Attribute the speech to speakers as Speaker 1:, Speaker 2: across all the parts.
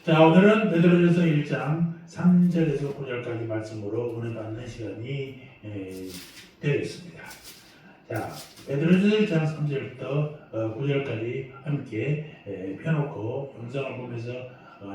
Speaker 1: 자, 오늘은 베드로전서 1장 3절에서 9절까지 말씀으로 은혜 받는 시간이 되겠습니다. 자, 베드로전서 1장 3절부터 9절까지 함께 펴놓고 영상을 보면서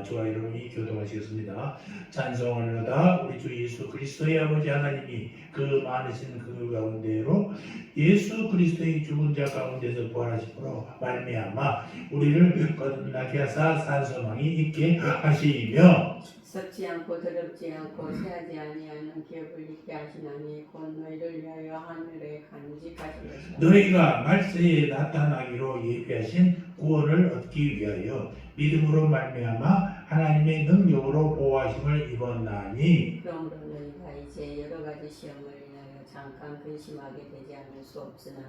Speaker 1: 저와 여러분이 교통하시겠습니다. 찬송하려다 우리 주 예수 그리스도의 아버지 하나님이 그 많으신 그 가운데로 예수 그리스도의 죽은 자 가운데서 부활하심으로 말미암아 우리를 거듭나게 하사 산소망이 있게 하시며
Speaker 2: 썩지 않고 더럽지 않고 새하지 아니하는 기업을 있게 하시나니 곧 너희를 위하여 하늘에 간직하신 것이라.
Speaker 1: 너희가 말세에 나타나기로 예비하신 구원을 얻기 위하여 믿음으로 말미암아 하나님의 능력으로 보호하심을 입었나니
Speaker 2: 그러므로 너희가 이제 여러 가지 시험을 인하여 잠깐 근심하게 되지 않을 수 없으나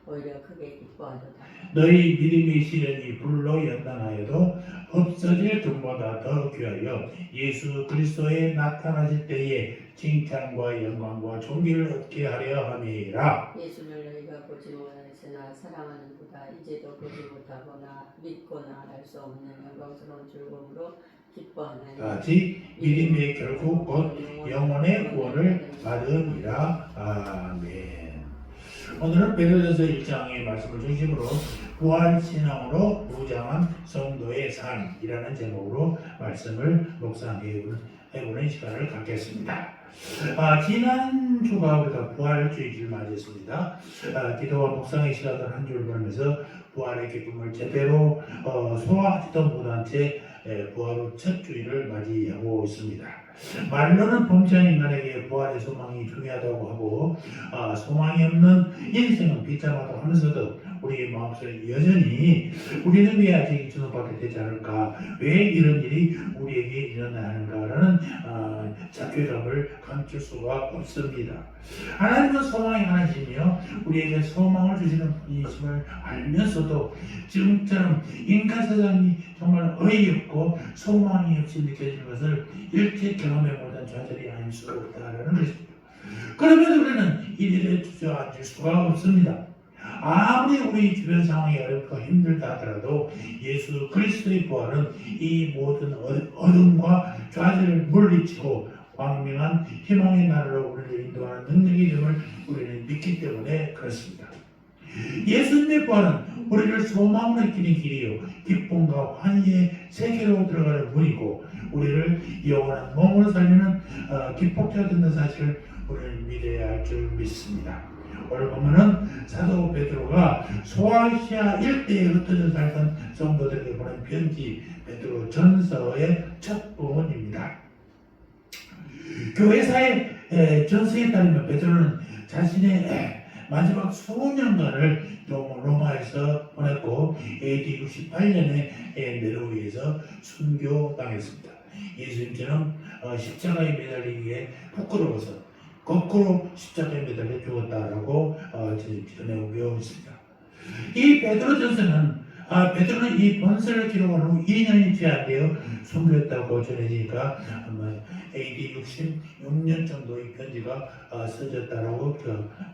Speaker 2: 오히려 크게 기뻐하도다.
Speaker 1: 너희 믿음의 시련이 불로 연단하여도 없어질 금보다 더 귀하여 예수 그리스도에 나타나실 때에 칭찬과 영광과 존귀를 얻게 하려 함이라.
Speaker 2: 예수를 너희가 보지 못하였으나 사랑하는도다. 이제도 보지 못하거나 믿거나 알 수 없는 영광스러운 즐거움으로 기뻐하나니
Speaker 1: 같이 믿음의 결국 곧 영혼의 구원을 받음이라. 아멘. 오늘은 베드로전서 1장의 말씀을 중심으로 부활신앙으로 무장한 성도의 삶이라는 제목으로 말씀을 묵상해보는 시간을 갖겠습니다. 지난주가 우리가 부활주일을 맞이했습니다. 기도와 묵상의 시간을 한 주를 보면서 부활의 기쁨을 제대로 소화하지도 못한 채 부활 후 첫 주일을 맞이하고 있습니다. 말로는 범죄한 인간에게 부활의 소망이 중요하다고 하고 소망이 없는 인생은 비참하다고 하면서도 우리의 마음속에 여전히 우리는 왜 아직 주님밖에 되지 않을까? 왜 이런 일이 우리에게 일어나야 하는가라는 자괴감을 감출 수가 없습니다. 하나님은 소망이 하나시며 우리에게 소망을 주시는 분이심을 알면서도 지금처럼 인간 세상이 정말 어이없고 소망이 없이 느껴지는 것을 일체 경험해 못한 좌절이 아닐 수 없다라는 것입니다. 그러면 우리는 이 일에 주저앉을 수가 없습니다. 아무리 우리 주변 상황이 어렵고 힘들다 하더라도 예수 그리스도의 부활은 이 모든 어둠과 좌절을 물리치고 광명한 희망의 나라로 우리를 인도하는 능력이 됨을 우리는 믿기 때문에 그렇습니다. 예수님의 부활은 우리를 소망으로 이끄는 길이요 기쁨과 환희의 세계로 들어가는 문이고 우리를 영원한 몸으로 살리는 기폭제가 된다는 사실을 우리는 믿어야 할 줄 믿습니다. 오늘 보면은 사도 베드로가 소아시아 일대에 흩어져 살던 성도들에게 보낸 편지 베드로 전서의 첫 부분입니다. 교회사의 전서에 따르면 베드로는 자신의 마지막 수년간을 로마에서 보냈고 AD 68년에 네로에서 순교당했습니다. 예수님처럼 십자가에 매달리기 위해 부끄러워서 거꾸로 십자가에 매달려 죽었다라고 전해오고 있습니다. 이 베드로전서는 베드로는 이 본서를 기록한 후 2년이 제한되어 순교했다고 전해지니까 아마 AD 66년 정도의 편지가 써졌다라고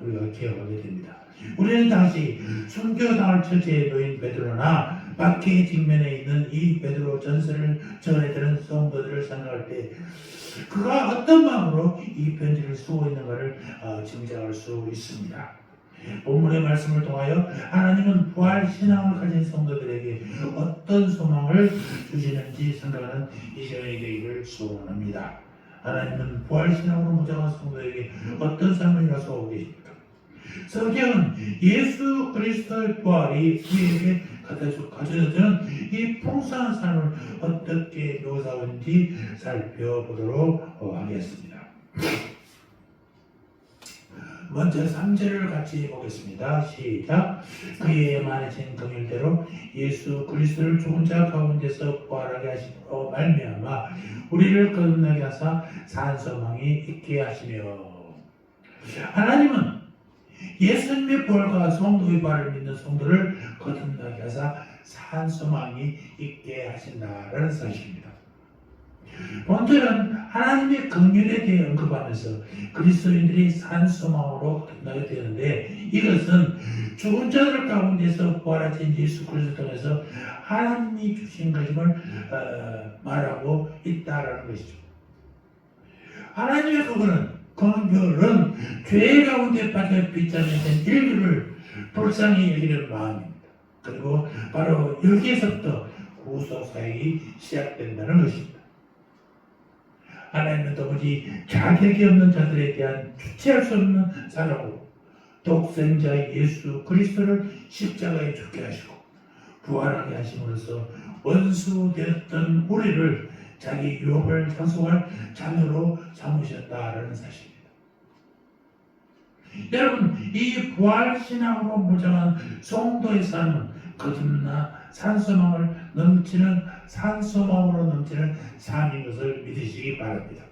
Speaker 1: 우리가 기억하게 됩니다. 우리는 당시 순교당할 처지에 놓인 베드로나 박해의 직면에 있는 이 베드로 전서를 전해드는 성도들을 생각할 때 그가 어떤 마음으로 이 편지를 쓰고 있는가를 짐작할 수 있습니다. 본문의 말씀을 통하여 하나님은 부활 신앙을 가진 성도들에게 어떤 소망을 주시는지 생각하는 이 시간이 되기를 소원합니다. 하나님은 부활 신앙으로 무장한 성도에게 어떤 삶을 약속하고 계십니까? 성경은 예수 그리스도의 부활이 우리에게 가져다주는 이 풍성한 삶을 어떻게 묘사하는지 살펴보도록 하겠습니다. 먼저 3절을 같이 보겠습니다. 시작. 그의 많으신 긍휼대로 예수 그리스도를 죽은 자 가운데서 부활하게 하심으로 말미암아 우리를 거듭나게 하사 산 소망이 있게 하시며 하나님은 예수님의 부활과 성도의 부활을 믿는 성도를 거듭나게 하사 산 소망이 있게 하신다라는 사실입니다. 본절은 하나님의 긍휼에 대해 언급하면서 그리스도인들이 산 소망으로 거듭나게 되는데, 이것은 죽은 자들 가운데서 부활하신 예수 그리스도를 통해서 하나님이 주신 것임을 말하고 있다라는 것이죠. 하나님의 긍휼은 죄 가운데 빠져 빗장된 인류를 불쌍히 여기는 마음입니다. 그리고 바로 여기에서부터 구속 사역이 시작된다는 것입니다. 하나님은 도무지 자격이 없는 자들에 대한 주체할 수 없는 사랑으로 독생자 예수 그리스도를 십자가에 죽게 하시고 부활하게 하심으로써 원수 되었던 우리를 자기 유업을 상속할 자녀로 삼으셨다라는 사실입니다. 여러분, 이 부활신앙으로 무장한 성도의 삶은 거듭나 산소망으로 넘치는 삶인 것을 믿으시기 바랍니다.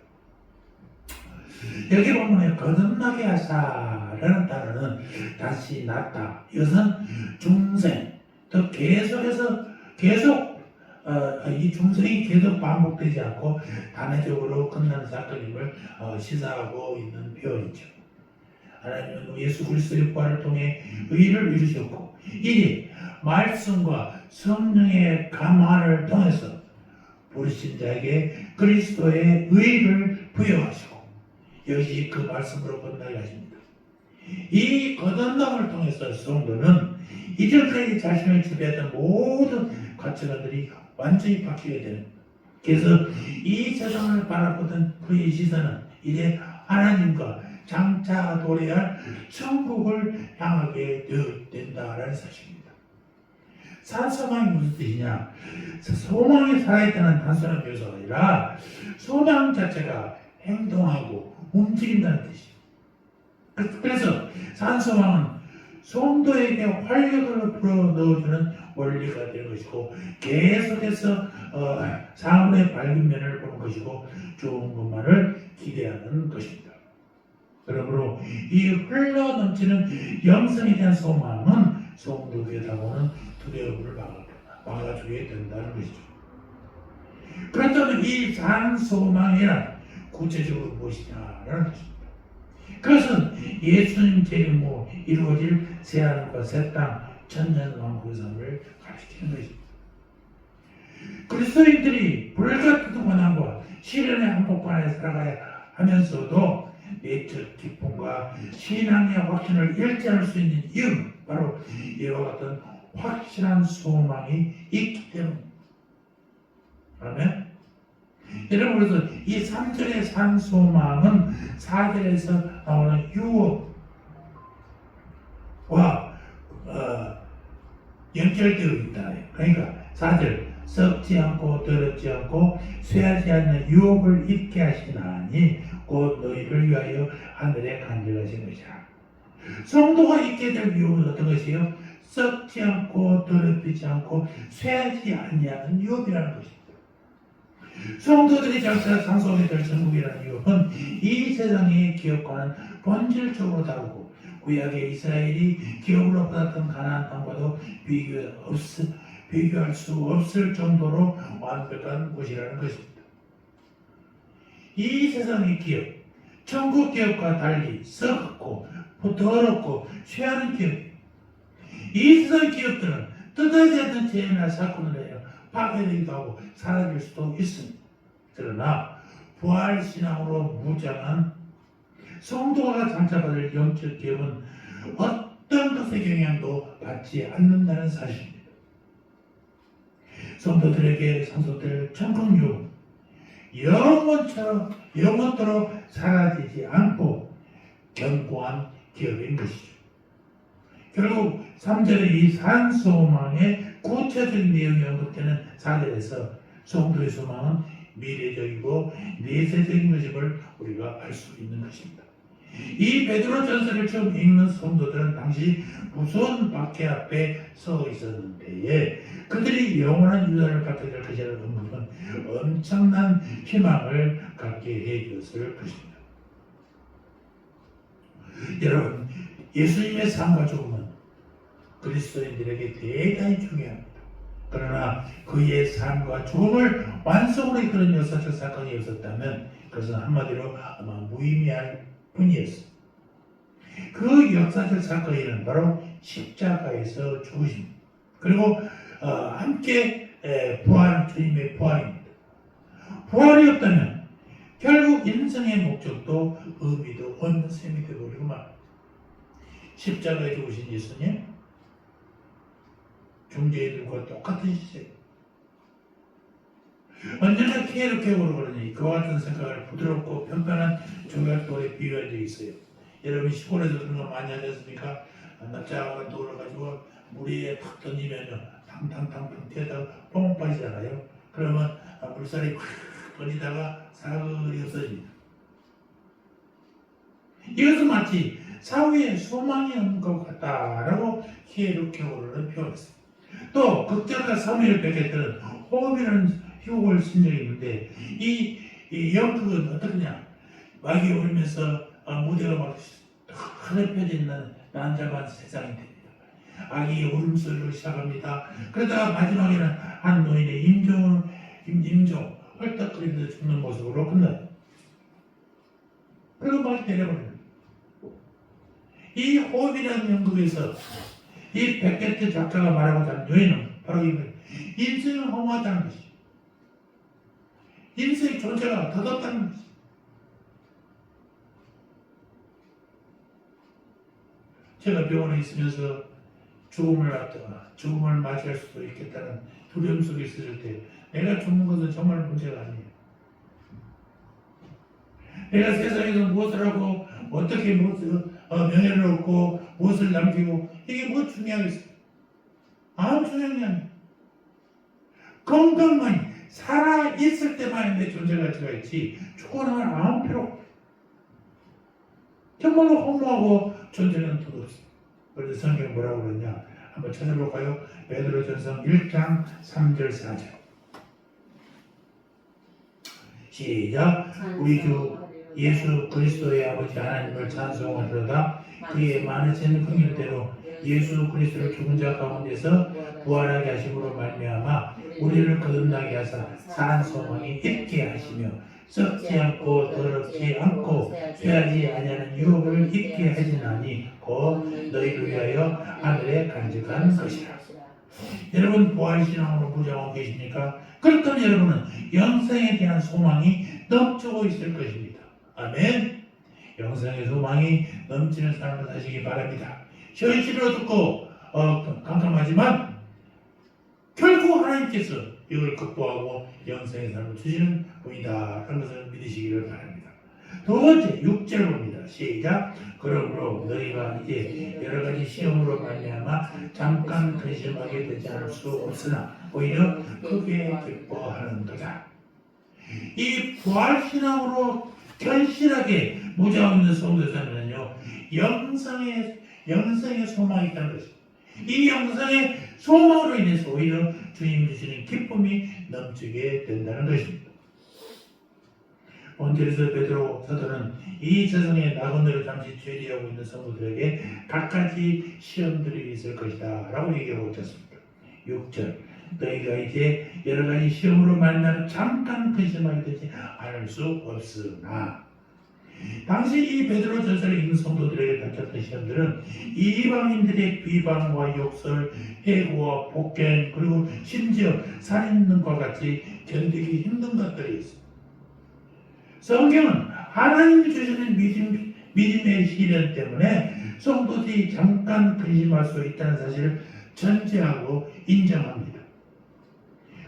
Speaker 1: 여기 보면 거듭나게 하사라는 단어는 다시 낫다, 이것은 중생, 또 계속 이 중생이 계속 반복되지 않고 단회적으로 끝나는 사건임을 시사하고 있는 표현이죠. 하나님은 예수 그리스도의 부활을 통해 의를 이루셨고, 이제 말씀과 성령의 감화를 통해서 부르신 자에게 그리스도의 의를 부여하시고 여기 그 말씀으로 끝나게 하십니다. 이 거듭남을 통해서 성도는 이전까지 자신을 지배했던 모든 가치관들이 완전히 바뀌게 됩니다. 그래서 이 세상을 바라보던 그의 시선은 이제 하나님과 장차 도래할 천국을 향하게 된다라는 사실입니다. 산소망이 무슨 뜻이냐? 소망이 살아있다는 단순한 묘사가 아니라 소망 자체가 행동하고 움직인다는 뜻이에요. 그래서 산소망은 성도에게 활력을 불어넣어주는 원리가 되는 것이고, 계속해서 사물의 밝은 면을 보는 것이고 좋은 것만을 기대하는 것입니다. 그러므로 이 흘러넘치는 영성에 대한 소망은 성도에게 다가오는 두려움을 막아주게 된다는 것이죠. 그렇다면 이 산소망이란 구체적으로 무엇이냐라는 것입니다. 그것은 예수님 재림으로 이루어질 새하늘과 새 땅, 천년왕국의 삶을 가르치는 것입니다. 그리스도인들이 불같은 고난과 시련의 한복판에 살아가야 하면서도 내적 기쁨과 신앙의 확신을 잃지 않을 수 있는 이유는 바로 이와 같은 확실한 소망이 있기 때문입니다. 아멘. 여러분, 그래서 이 3절의 산소망은 4절에서 나오는 유업과 연결되어 있다. 그러니까 4절, 썩지 않고 더럽지 않고 쇠하지 않는 유업을 입게 하시나니 곧 너희를 위하여 하늘에 간직하신 것이라. 성도가 입게 될 유업은 어떤 것이에요? 썩지 않고 더럽히지 않고 쇠하지 아니하는 유업이라는 것입니다. 성도들이 장차 상속하게 될 천국이라는 유업은 이 세상의 기업과는 본질적으로 다르고 구약의 이스라엘이 기업으로 받았던 가나안 땅과도 비교할 수 없을 정도로 완벽한 곳이라는 것입니다. 이 세상의 기업, 천국 기업과 달리 썩고 더럽고 쇠하는 기업이에요. 이 세상의 기업들은 뜻하지 않는 재해나 사건을 해요. 파괴되기도 하고 사라질 수도 있습니다. 그러나 부활신앙으로 무장한 성도가 장차받을 영적 기업은 어떤 것의 영향도 받지 않는다는 사실입니다. 성도들에게 상속될 천국 유업은 영원토록 사라지지 않고 견고한 기업인 것이죠. 결국 3절의 이 산소망의 구체적인 내용이 언급되는 4절에서 성도의 소망은 미래적이고 내세적인 것임을 우리가 알 수 있는 것입니다. 이 베드로 전서를 처음 읽는 성도들은 당시 무서운 박해 앞에 서 있었는데 그들이 영원한 유산을 갖게 될 것이라는 의문은 엄청난 희망을 갖게 해주었을 것입니다. 여러분, 예수님의 삶과 죽음은 그리스도인들에게 대단히 중요합니다. 그러나 그의 삶과 죽음을 완성으로 이끄는 역사적 사건이 없었다면 그것은 한마디로 아마 무의미할 뿐이었습니다. 그 역사적 사건은 바로 십자가에서 죽으십니다. 그리고 함께 주님의 부활입니다. 부활이 없다면 결국 인생의 목적도 의미도 없는 셈이 되어버리고 말합니다. 십자가에 죽으신 예수님 중재들과 똑같은 시세. 언제나 케이르케고로 그러니 그와 같은 생각을 부드럽고 편편한 조약돌에 비유한 적이 있어요. 여러분 시골에서 그런 거 많이 하셨습니까? 납작한 돌을 가지고 물 위에 탁 던지면요 탕탕탕탕 튀어다가 뻥 빠지잖아요. 그러면 물살이 확 번지다가 사거리 없어집니다. 이것은 마치 사후에 소망이 없는 것 같다라고 케이르케고르는 표현했습니다. 또 극적과 사무엘을 뵙겠다는 호흡이라는 휴곡을 쓴 적이 있는데 이 연극은 어떻게냐 막이 오르면서 무대가 막 하늘펴져 있는 난잡한 세상이 됩니다. 아기 울음소리로 시작합니다. 그러다가 마지막에는 한 노인의 임종 헐떡거리면서 죽는 모습으로 끝나요. 그리고 막 내려버립니다. 이 호흡이라는 연극에서 이 베케트 작가가 말하고자 하는 요인은 바로 인생을 허무하다는 것이 인생의 존재가 덧없다는 것이 제가 병원에 있으면서 죽음을 앞두고 죽음을 맞이할 수도 있겠다는 두려움 속에 있을 때 내가 죽는 것은 정말 문제가 아니에요. 내가 세상에서 무엇을 하고 어떻게 명예를 얻고 무엇을 남기고 이게 뭐 중요하겠어요? 아무 중요한 게 아니에요. 건강만이 살아있을 때만 내 존재 가치가 있지 죽고 나면 아무 필요 없어요. 정말로 허무하고 존재는 도둑입니다. 그래서 성경이 뭐라고 그러냐 한번 찾아볼까요? 베드로전서 1장 3절 4절 시작. 우리 주 예수 그리스도의 아버지 하나님을 찬송하리로다. 그의 많으신 긍휼대로 예수 그리스도를 죽은 자 가운데서 부활하게 하심으로 말미암아 우리를 거듭나게 하사 산 소망이 있게 하시며 썩지 않고 더럽지 않고 쇠하지 아니하는 유업을 있게 하시나니 곧 너희를 위하여 하늘에 간직한 것이라. 여러분 부활신앙으로 무장하고 계십니까? 그렇다면 여러분은 영생에 대한 소망이 넘치고 있을 것입니다. 아멘. 영생의 소망이 넘치는 삶을 사시기 바랍니다. 현실을 듣고 깜깜하지만 결국 하나님께서 이걸 극복하고 영생의 삶을 주시는 분이다 라는 것을 믿으시기를 바랍니다. 두 번째 6절 봅니다. 시작. 그러므로 너희가 이제 여러 가지 시험으로 말미암아 잠깐 근심하게 되지 않을 수 없으나 오히려 크게 기뻐하는도다. 이 부활신앙으로 견실하게 무장하고 있는 성도들은요 영생의 소망이 있다는 것입니다. 이 영생의 소망으로 인해서 오히려 주님 주시는 기쁨이 넘치게 된다는 것입니다. 본절에서 베드로 사도는 이 세상의 나그네로 잠시 죄리하고 있는 성도들에게 갖가지 시험들이 있을 것이다 라고 얘기하고 있었습니다. 6절 너희가 이제 여러 가지 시험으로 말미암아 잠깐 근심하게 되지 않을 수 없으나 당시 이 베드로 전서를 읽는 성도들에게 닥쳤던 시험들은 이방인들의 비방과 욕설, 해고와 폭행 그리고 심지어 살인 등과 같이 견디기 힘든 것들이 있습니다. 성경은 하나님이 주시는 믿음의 시련 때문에 성도들이 잠깐 근심할 수 있다는 사실을 전제하고 인정합니다.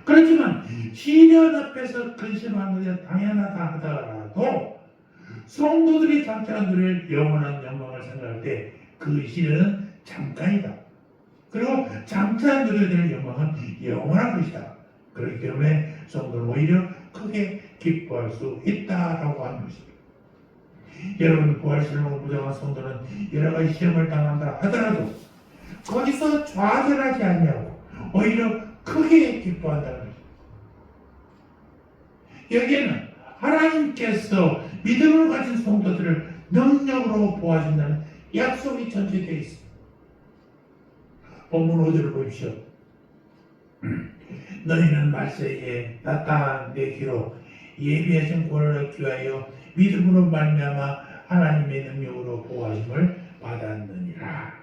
Speaker 1: 그렇지만 시련 앞에서 근심하는 것이 당연하다 하더라도 성도들이 장차 누릴 영원한 영광을 생각할 때 그 시련은 잠깐이다. 그리고 장차 누려야 될 영광은 영원한 것이다. 그렇기 때문에 성도는 오히려 크게 기뻐할 수 있다라고 하는 것입니다. 여러분 부활신앙으로 무장한 성도는 여러 가지 시험을 당한다 하더라도 거기서 좌절하지 않냐고 오히려 크게 기뻐한다는 것입니다. 여기에는 하나님께서 믿음을 가진 성도들을 능력으로 보아준다는 약속이 전제되어 있습니다. 본문 5절을 보십시오. 너희는 말세에 나타난 내 귀로 예비하신 구원을 얻기 위하여 믿음으로 말미암아 하나님의 능력으로 보호하심을 받았느니라.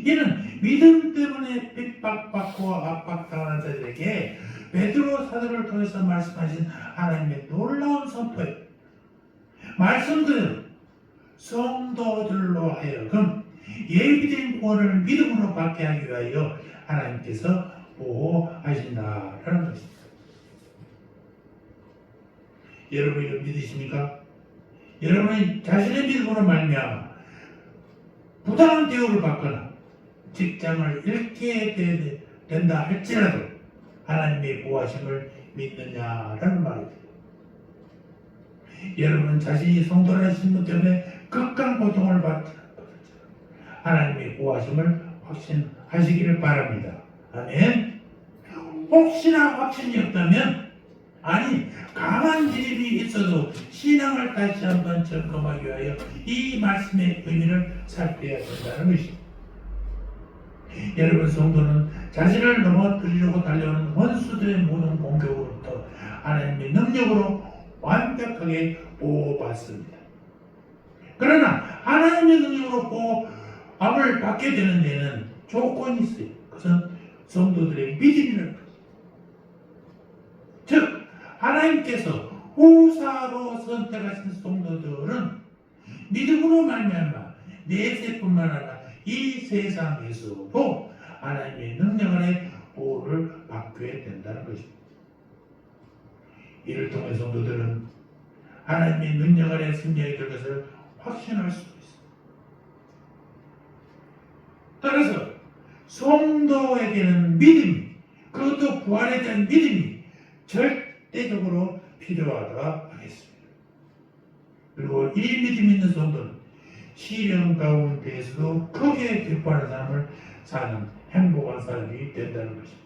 Speaker 1: 이는 믿음 때문에 핍박받고 압박당하는 자들에게 베드로 사도를 통해서 말씀하신 하나님의 놀라운 선포예요. 말씀대로 성도들로 하여금 예비된 구원을 믿음으로 받게 하기 위하여 하나님께서 보호하신다라는 것입니다. 여러분 이거 믿으십니까? 여러분이 자신의 믿음으로 말미암아 부당한 대우를 받거나 직장을 잃게 된다 할지라도 하나님의 보호하심을 믿느냐라는 말입니다. 여러분 자신이 성도라는 신분 때문에 극한 고통을 받지 하나님의 보호하심을 확신하시기를 바랍니다. 아멘. 혹시나 확신이 없다면 아니 강한 드립이 있어도 신앙을 다시 한번 점검하기 위하여 이 말씀의 의미를 살펴야 된다는 것입니다. 여러분 성도는 자신을 넘어뜨리려고 달려오는 원수들의 모든 공격으로부터 하나님의 능력으로 완벽하게 보호받습니다. 그러나 하나님의 능력으로 보호함을 받게 되는 데는 조건이 있어요. 그것은 성도들의 믿음이라는 것입니다. 즉 하나님께서 후사로 선택하신 성도들은 믿음으로 말미암아 내세뿐만 아니라 이 세상에서도 하나님의 능력 아래 보호를 받게 된다는 것입니다. 이를 통해 성도들은 하나님의 능력 아래 승리하게 될 것을 확신할 수 있습니다. 따라서 성도에게는 믿음이, 그것도 부활에 대한 믿음이 절대적으로 필요하다 하겠습니다. 그리고 이 믿음 있는 성도는 시련 가운데에서도 크게 기뻐하는 삶을 사는 행복한 삶이 된다는 것입니다.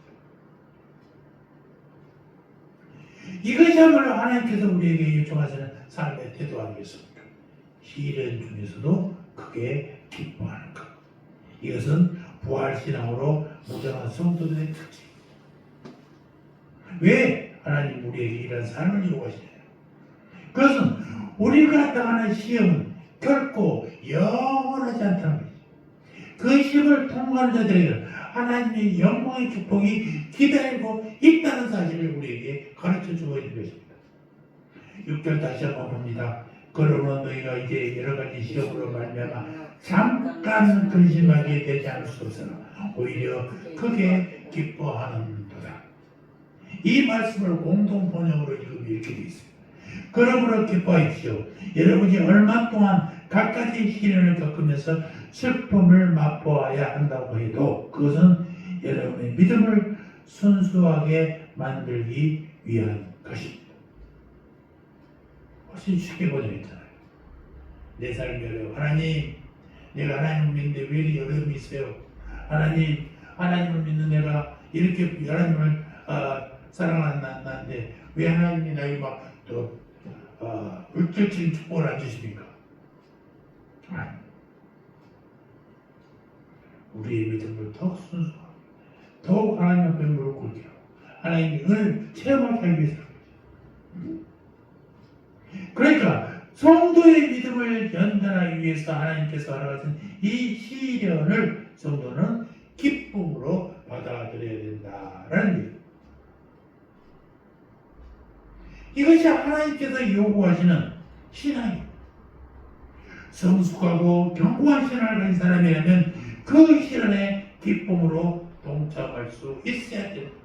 Speaker 1: 이것이야말로 하나님께서 우리에게 요청하시는 삶의 태도 아니겠습니까? 시련 중에서도 크게 기뻐하는 것. 이것은 부활신앙으로 무장한 성도들의 특징입니다. 왜 하나님 우리에게 이런 삶을 요구하시냐요? 그것은 우리가 당하는 시험은 결코 영원하지 않다는 것이죠. 그 시험을 통과하는 자들에게는 하나님의 영광의 축복이 기다리고 있다는 사실을 우리에게 가르쳐주고 있는 것입니다. 6절 다시 한번 봅니다. 그러므로 너희가 이제 여러 가지 시험으로 말미암아 잠깐 근심하게 되지 않을 수 없으나 오히려 크게 기뻐하는도다. 이 말씀을 공동 번역으로 읽으면 이렇게 되어 있습니다. 그러므로 기뻐하십시오. 여러분이 얼마 동안 갖가지 시련을 겪으면서 슬픔을 맛보아야 한다고 해도 그것은 여러분의 믿음을 순수하게 만들기 위한 것입니다. 훨씬 쉽게 번역했잖아요. 내 삶이 어려워. 하나님, 내가 하나님을 믿는데 왜 이리 어려움이 있어요? 하나님을 믿는 내가 이렇게 하나님을 사랑하는 나인데 왜 하나님이 나에게 막또 물질적인 축복을 안 주십니까? 우리의 믿음을 더욱 순수하게, 더욱 하나님 앞에 무릎 꿇게 하고 하나님의 은혜를 체험하게 하기 위해서 그러니까 성도의 믿음을 연단하기 위해서 하나님께서 허락하신 이 시련을 성도는 기쁨으로 받아들여야 된다라는 얘기입니다. 이것이 하나님께서 요구하시는 신앙입니다. 성숙하고 견고한 신앙을 가진 사람이라면 그 시련에 기쁨으로 동참할 수 있어야 됩니다.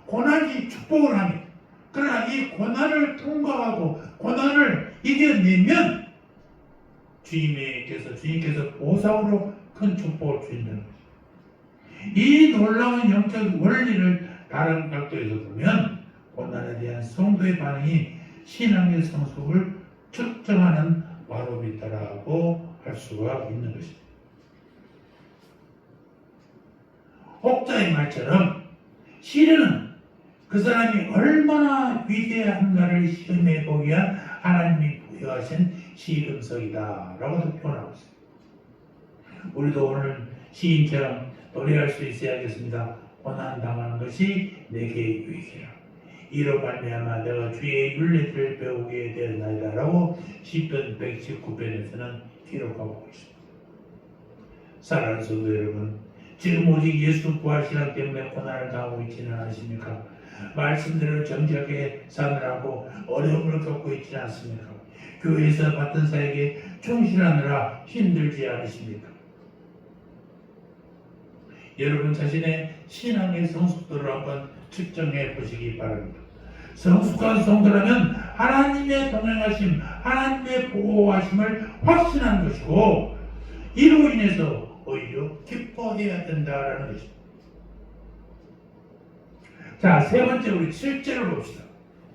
Speaker 1: 고난이 축복을 합니다. 그러나 이 고난을 통과하고 고난을 이겨내면 주님께서 보상으로 큰 축복을 주신다는 것입니다. 이 놀라운 영적 원리를 다른 각도에서 보면 고난에 대한 성도의 반응이 신앙의 성숙을 측정하는 바로미터라고 할 수가 있는 것입니다. 혹자의 말처럼 시련은 그 사람이 얼마나 위대한가를 시험해 보기 위한 하나님이 부여하신 시금석이다 라고도 표현하고 있습니다. 우리도 오늘 시인처럼 노래할 수 있어야겠습니다. 고난 당하는 것이 내게 유익이라. 이로 말미암아 내가 주의 윤례를 배우게 되었나이다라고 시편 119편에서는 기록하고 있습니다. 사랑하는 성도 여러분, 지금 오직 예수 부활신앙 때문에 고난을 당하고 있지는 않으십니까? 말씀대로 정직하게 사느라고 어려움을 겪고 있지는 않습니까? 교회에서 받은 사에게 충실하느라 힘들지 않으십니까? 여러분 자신의 신앙의 성숙도를 한번 측정해 보시기 바랍니다. 성숙한 성도라면 하나님의 동행하심, 하나님의 보호하심을 확신하는 것이고 이로 인해서 오히려 기뻐해야 된다라는 것입니다. 자, 세 번째 우리 7절을 봅시다.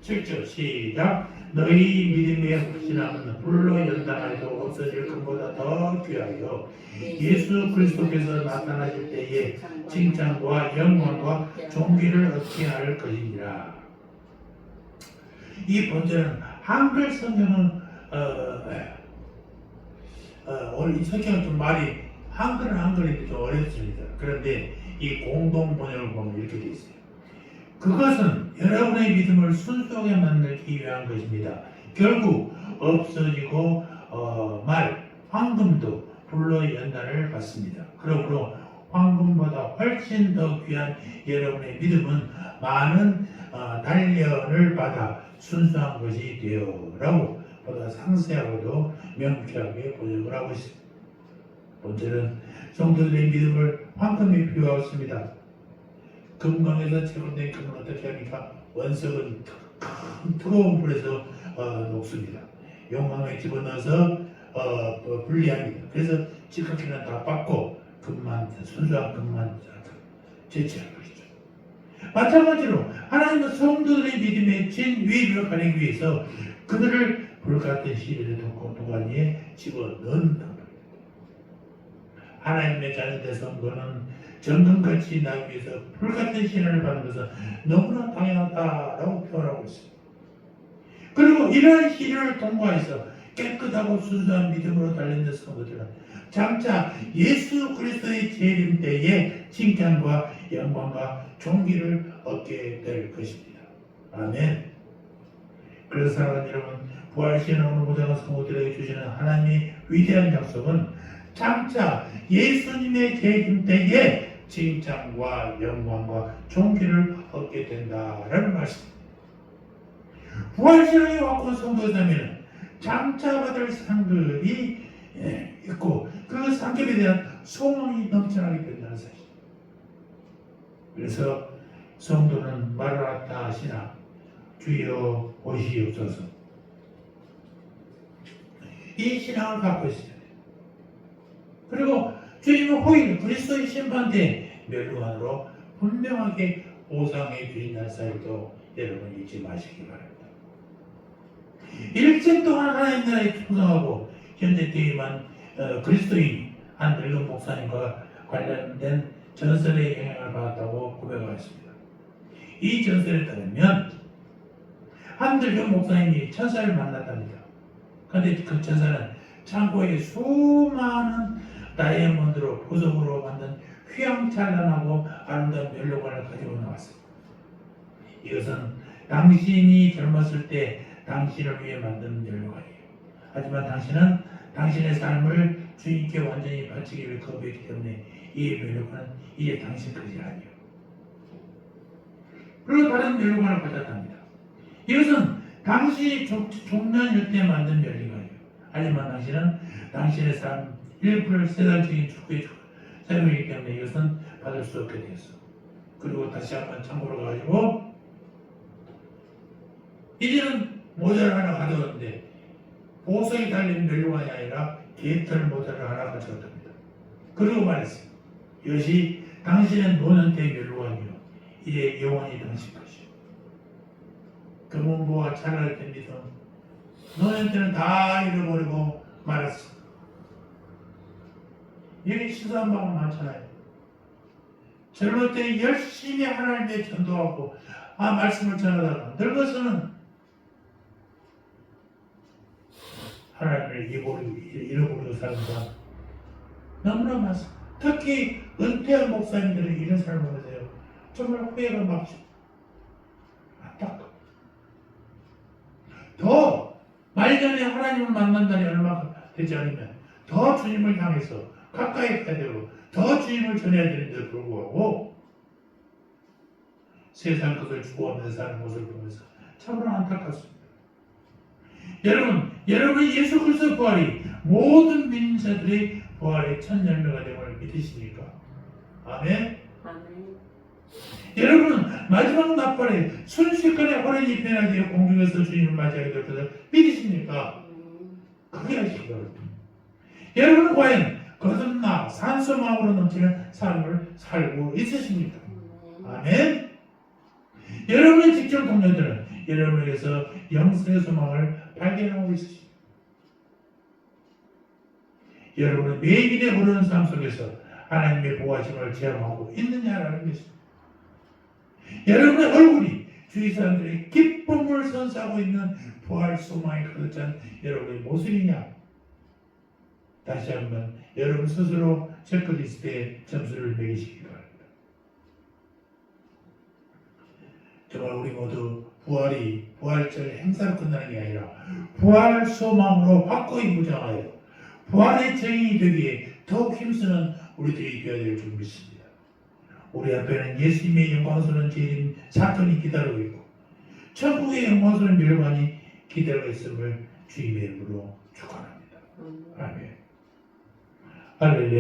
Speaker 1: 7절 시작. 너희 믿음의 확신함은 불로 연단하여도 없어질 것보다 더 귀하여 예수 그리스도께서 나타나실 때에 칭찬과 영광과 존귀를 얻게 할 것이니라. 이 본절은 한글 성경은 오늘 이 성경은 좀 말이 한글은 한글인데 좀 어렵습니다. 그런데 이 공동 번역을 보면 이렇게 되어 있어요. 그것은 여러분의 믿음을 순수하게 만들기 위한 것입니다. 결국 없어지고 황금도 불로 연단을 받습니다. 그러므로 황금보다 훨씬 더 귀한 여러분의 믿음은 많은 단련을 받아 순수한 것이 되어라고 보다 상세하고도 명쾌하게 번역을 하고 있습니다. 본절은 성도들의 믿음을 황금이 필요하습니다. 금광에서 채굴된 금은 어떻게 합니까? 원석은 큰 뜨거운 불에서 녹습니다. 용광에 집어넣어서 분리합니다. 그래서 지각기는 다 받고 금만, 순수한 금만 제치하는 것이죠. 마찬가지로 하나님은 성도들의 믿음의 진위를 가리기 위해서 그들을 불같은 시련의 도가니에 집어넣는다. 하나님의 자녀된 성도는 정금같이 나기 위해서 불같은 시련을 받는 것은 너무나 당연하다라고 표현하고 있습니다. 그리고 이러한 시련을 통과해서 깨끗하고 순수한 믿음으로 달려있는 성도들은 장차 예수 그리스도의 재림 때에 칭찬과 영광과 존귀를 얻게 될 것입니다. 아멘. 그래서 사랑하는 여러분, 부활신앙으로 무장한 성도들에게 주시는 하나님의 위대한 약속은 장차 예수님의 재림 때에 칭찬과 영광과 존귀를 얻게 된다라는 말씀입니다. 부활신앙이 왔고 성도자면 장차 받을 상급이 있고 그 상급에 대한 소망이 넘쳐나게 된다는 사실. 그래서 성도는 마라나타 하시나 주여 오시옵소서 이 신앙을 갖고 있습니다. 그리고 주님은 후일 그리스도의 심판대 멸류관으로 분명하게 보상해 주신다는 사실도 여러분 잊지 마시기 바랍니다. 일생 동안 하나님 나라에 충성하고 현재 때에만 그리스도인 한 늙은 목사님과 관련된 전설의 영향을 받았다고 고백하였습니다. 이 전설에 따르면 한 늙은 목사님이 천사를 만났답니다. 그런데 그 천사는 창고에 수많은 다이아몬드로 보석으로 만든 휘황찬란하고 아름다운 멸류관을 가지고 나왔습니다. 이것은 당신이 젊었을 때 당신을 위해 만든 멸류관이에요. 하지만 당신은 당신의 삶을 주님께 완전히 바치기 위해 거부했기 때문에 이 멸류관은 이제 당신 것이 아니에요. 그리고 다른 멸류관을 가졌답니다. 이것은 당신이 종년일 때 만든 멸류관이에요. 하지만 당신은 당신의 삶 일부를 세상적인 축구에 사용하기 때문에 이것은 받을 수 없게 되었어. 그리고 다시 한번 창고로 가가지고 이제는 모자를 하나 가져왔는데 보석이 달린 멸류관이 아니라 개털 모자를 하나 가져왔답니다. 그리고 말했어요. 이것이 당신의 노년 때 멸류관이요 이제 영원히 당신 것이요. 금은보와 찬란할 때 믿음 노년 때는 다 잃어버리고 말았어. 여기 시도한 방법 많잖아요. 젊을 때 열심히 하나님의 전도하고 말씀을 전하다가 늙어서는 하나님을 잃어버리고 사는 사람 너무나 많습니다. 특히 은퇴한 목사님들은 이런 삶을 하세요. 정말 후회가 막 안타까워. 더 말년에 하나님을 만난다니 얼마 되지 않으면 더 주님을 향해서 가까이 가야 되고 더 주님을 전해야 되는데 불구하고 세상 것을 주고하면서 사는 모습을 보면서 참으로 안타깝습니다. 여러분 예수 그리스도 부활이 모든 믿는 자들의 부활의 첫 열매가 됨을 믿으십니까? 아멘.
Speaker 2: 아멘.
Speaker 1: 여러분은 마지막 나팔에 순식간에 호련히 변화되어 공중에서 주님을 맞이하게 될 것을 믿으십니까? 그게 하시기 바랍니다. 여러분은 과연 거듭나 산소망으로 넘치는 삶을 살고 있으십니까? 아멘. 여러분의 직장 동료들은 여러분에게서 영생의 소망을 발견하고 있으십니다. 여러분은 매일의 흐르는 삶 속에서 하나님의 보호하심을 체험하고 있느냐라는 것입니다. 여러분의 얼굴이 주위 사람들의 기쁨을 선사하고 있는 부활 소망이 가득 찬 여러분의 모습이냐? 다시 한번 여러분 스스로 체크리스트에 점수를 매기시기 바랍니다. 정말 우리 모두 부활절 행사로 끝나는 게 아니라 부활 소망으로 확고히 무장하여 부활의 증인이 되기에 더욱 힘쓰는 우리들이 되어야 될 줄 믿습니다. 우리 앞에는 예수님의 영광스러운 재림 사건이 기다리고 있고 천국의 영광스러운 멸관이 기다리고 있음을 주님의 이름으로 축원합니다. 아멘. 할렐루야.